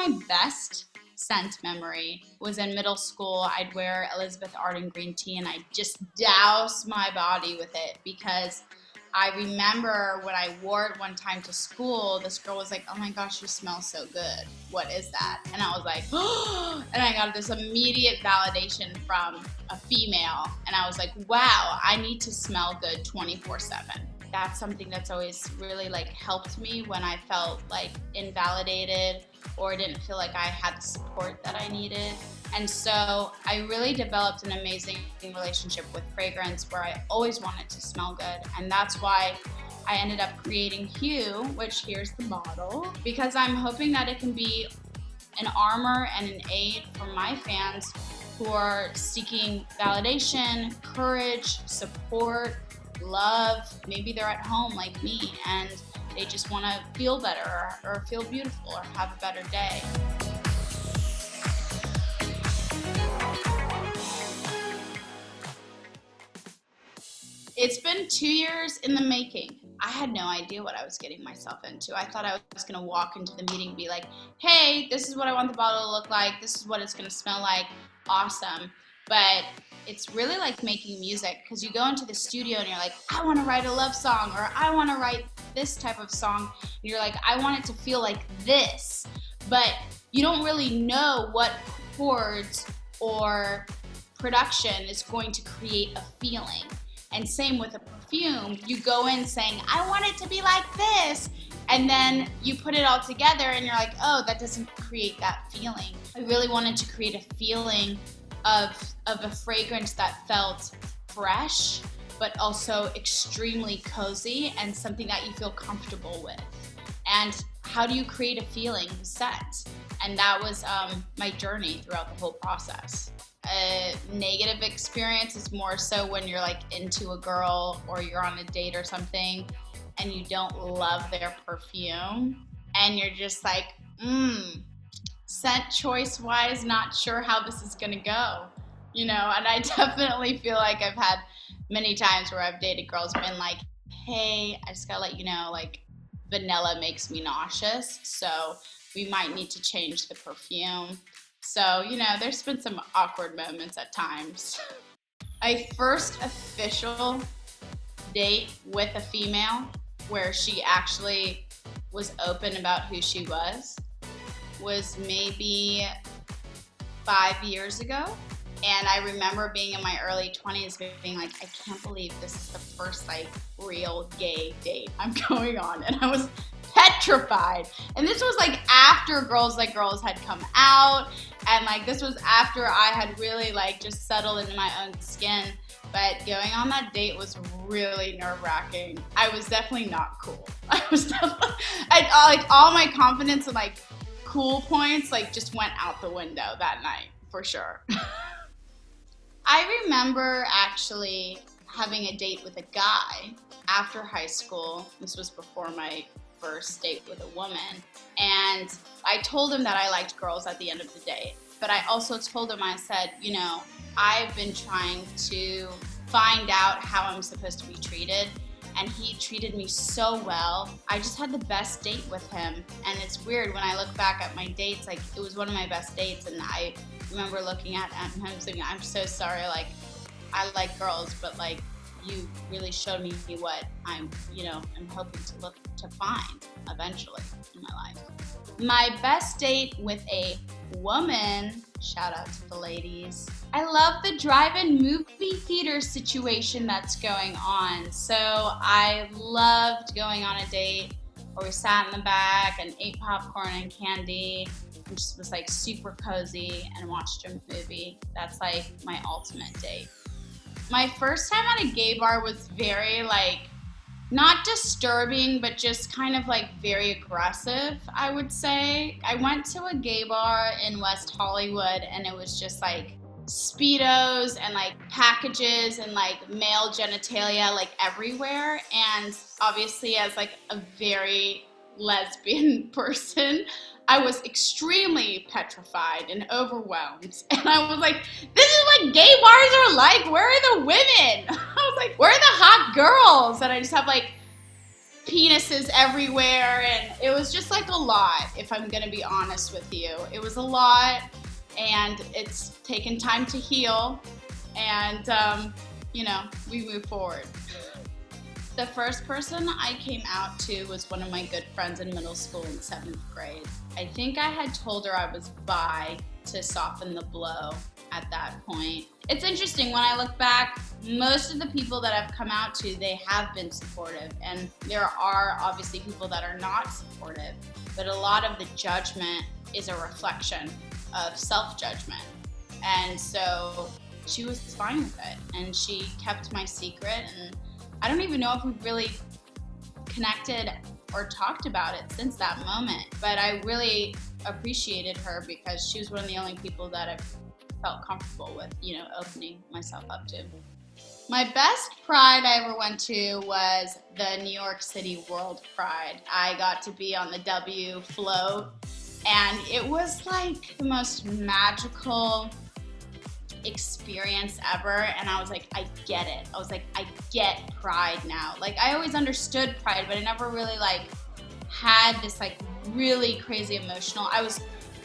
my best scent memory was in middle school. I'd wear Elizabeth Arden green tea and I'd just douse my body with it because I remember when I wore it one time to school, this girl was like, oh my gosh, you smell so good. What is that? And I was like, oh, and I got this immediate validation from a female. And I was like, wow, I need to smell good 24/7. That's something that's always really like helped me when I felt like invalidated or didn't feel like I had the support that I needed. And so I really developed an amazing relationship with fragrance where I always wanted to smell good. And that's why I ended up creating Hue, which here's the bottle, because I'm hoping that it can be an armor and an aid for my fans who are seeking validation, courage, support, love. Maybe they're at home like me and they just want to feel better or feel beautiful or have a better day. It's been 2 years in the making. I had no idea what I was getting myself into. I thought I was going to walk into the meeting and be like, hey, this is what I want the bottle to look like. This is what it's going to smell like. Awesome. But it's really like making music because you go into the studio and you're like, I want to write a love song or I want to write this type of song. And you're like, I want it to feel like this. But you don't really know what chords or production is going to create a feeling. And same with a perfume, you go in saying, I want it to be like this. And then you put it all together and you're like, oh, that doesn't create that feeling. I really wanted to create a feeling of a fragrance that felt fresh, but also extremely cozy and something that you feel comfortable with. And how do you create a feeling set? And that was my journey throughout the whole process. A negative experience is more so when you're like into a girl or you're on a date or something and you don't love their perfume and you're just like, scent choice wise, not sure how this is gonna go, you know. And I definitely feel like I've had many times where I've dated girls been like, hey, I just gotta let you know, like vanilla makes me nauseous, so we might need to change the perfume. So, you know, there's been some awkward moments at times. My first official date with a female where she actually was open about who she was maybe 5 years ago. And I remember being in my early 20s being like, I can't believe this is the first like real gay date I'm going on. And I was petrified. And this was like after Girls Like Girls had come out. And like this was after I had really like just settled into my own skin. But going on that date was really nerve-wracking. I was definitely not cool. Like all my confidence and like cool points like just went out the window that night for sure. I remember actually having a date with a guy after high school. This was before my first date with a woman. And I told him that I liked girls at the end of the day. But I also told him, I said, you know, I've been trying to find out how I'm supposed to be treated. And he treated me so well. I just had the best date with him. And it's weird when I look back at my dates, like it was one of my best dates. And I remember looking at him and saying, I'm so sorry, like I like girls, but like you really showed me what I'm hoping to find eventually in my life. My best date with a woman, shout out to the ladies. I love the drive-in movie theater situation that's going on. So I loved going on a date where we sat in the back and ate popcorn and candy and just was like super cozy and watched a movie. That's like my ultimate date. My first time at a gay bar was very like, not disturbing, but just kind of like very aggressive, I would say. I went to a gay bar in West Hollywood and it was just like Speedos and like packages and like male genitalia like everywhere. And obviously as like a very lesbian person, I was extremely petrified and overwhelmed. And I was like, this is what gay bars are like. Where are the women? I was like, where are the hot girls? And I just have like penises everywhere, and it was just like a lot, if I'm gonna be honest with you. It was a lot, and it's taken time to heal, and we move forward. The first person I came out to was one of my good friends in middle school in 7th grade. I think I had told her I was bi to soften the blow at that point. It's interesting, when I look back, most of the people that I've come out to, they have been supportive, and there are obviously people that are not supportive, but a lot of the judgment is a reflection of self-judgment. And so she was fine with it, and she kept my secret, and I don't even know if we've really connected or talked about it since that moment, but I really appreciated her because she was one of the only people that I've felt comfortable with, opening myself up to. My best Pride I ever went to was the New York City World Pride. I got to be on the W float, and it was like the most magical experience ever, and I was like, I get it. I was like, I get Pride now. Like, I always understood Pride, but I never really had this really crazy emotional. I was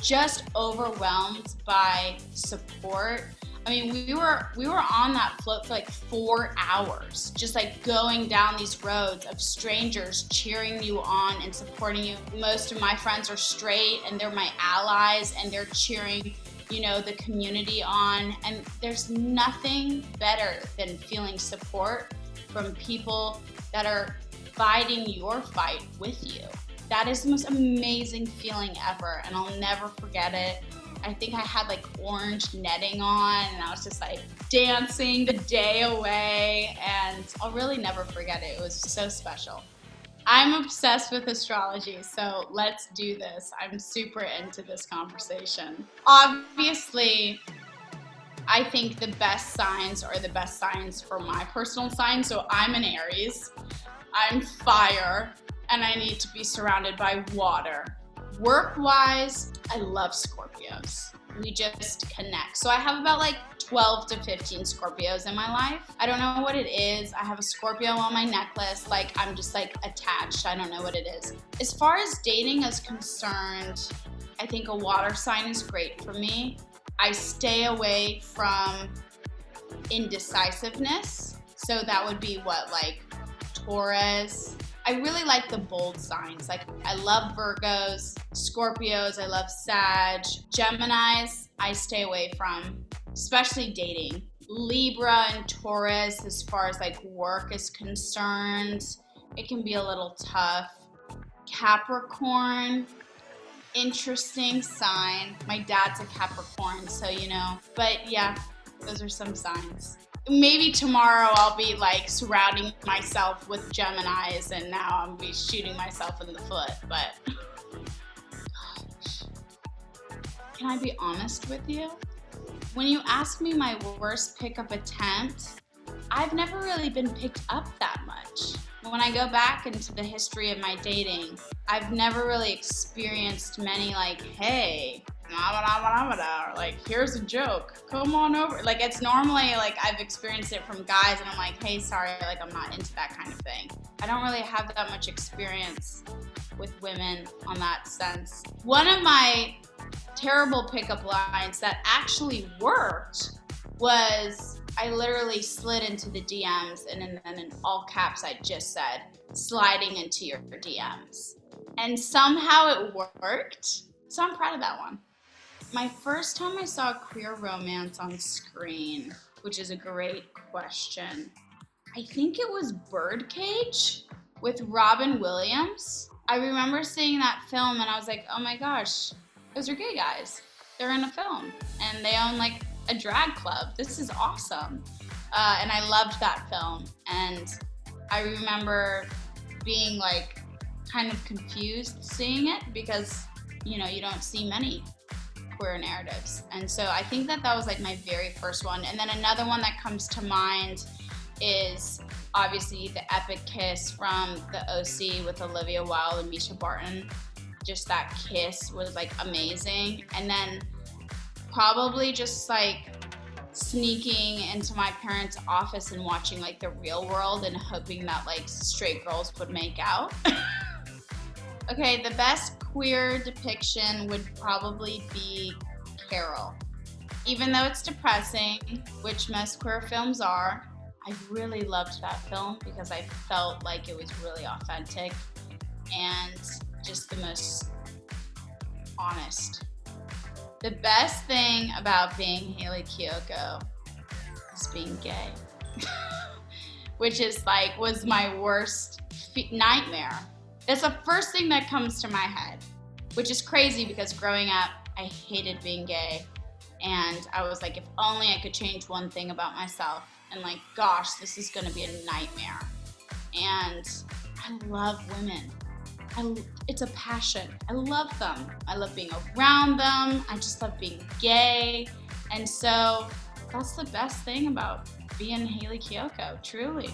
just overwhelmed by support. I mean, we were on that float for 4 hours, just going down these roads of strangers cheering you on and supporting you. Most of my friends are straight, and they're my allies, and they're cheering the community on, and there's nothing better than feeling support from people that are fighting your fight with you. That is the most amazing feeling ever, and I'll never forget it. I think I had orange netting on, and I was just dancing the day away, and I'll really never forget it. It was so special. I'm obsessed with astrology, so let's do this. I'm super into this conversation. Obviously, I think the best signs are the best signs for my personal sign. So I'm an Aries, I'm fire, and I need to be surrounded by water. Work-wise, I love Scorpios. We just connect. So I have about 12 to 15 Scorpios in my life. I don't know what it is. I have a Scorpio on my necklace. I'm just attached. I don't know what it is. As far as dating is concerned, I think a water sign is great for me. I stay away from indecisiveness. So that would be Taurus. I really like the bold signs. I love Virgos, Scorpios, I love Sag. Geminis, I stay away from, especially dating. Libra and Taurus, as far as work is concerned, it can be a little tough. Capricorn, interesting sign. My dad's a Capricorn, so but yeah, those are some signs. Maybe tomorrow I'll be surrounding myself with Geminis, and now I'll be shooting myself in the foot, but gosh. Can I be honest with you? When you ask me my worst pickup attempt, I've never really been picked up that much. When I go back into the history of my dating, I've never really experienced many hey, or here's a joke, come on over. It's normally I've experienced it from guys, and I'm hey, sorry, I'm not into that kind of thing. I don't really have that much experience with women on that sense. One of my terrible pickup lines that actually worked was I literally slid into the DMs, and then in all caps I just said, sliding into your DMs. And somehow it worked. So I'm proud of that one. My first time I saw a queer romance on screen, which is a great question, I think it was Birdcage with Robin Williams. I remember seeing that film, and I was oh my gosh, those are gay guys. They're in a film, and they own a drag club. This is awesome. And I loved that film, and I remember being kind of confused seeing it because you don't see many queer narratives. And so I think that was my very first one. And then another one that comes to mind is obviously the epic kiss from the OC with Olivia Wilde and Misha Barton. Just that kiss was amazing. And then probably just sneaking into my parents' office and watching like The Real World and hoping that like straight girls would make out. Okay, the best queer depiction would probably be Carol. Even though it's depressing, which most queer films are, I really loved that film because I felt like it was really authentic and just the most honest. The best thing about being Hayley Kiyoko is being gay, which is like was my worst nightmare. That's the first thing that comes to my head, which is crazy because growing up, I hated being gay. And I was like, if only I could change one thing about myself. And like, gosh, this is gonna be a nightmare. And I love women. It's a passion. I love them. I love being around them. I just love being gay. And so that's the best thing about being Hayley Kiyoko, truly.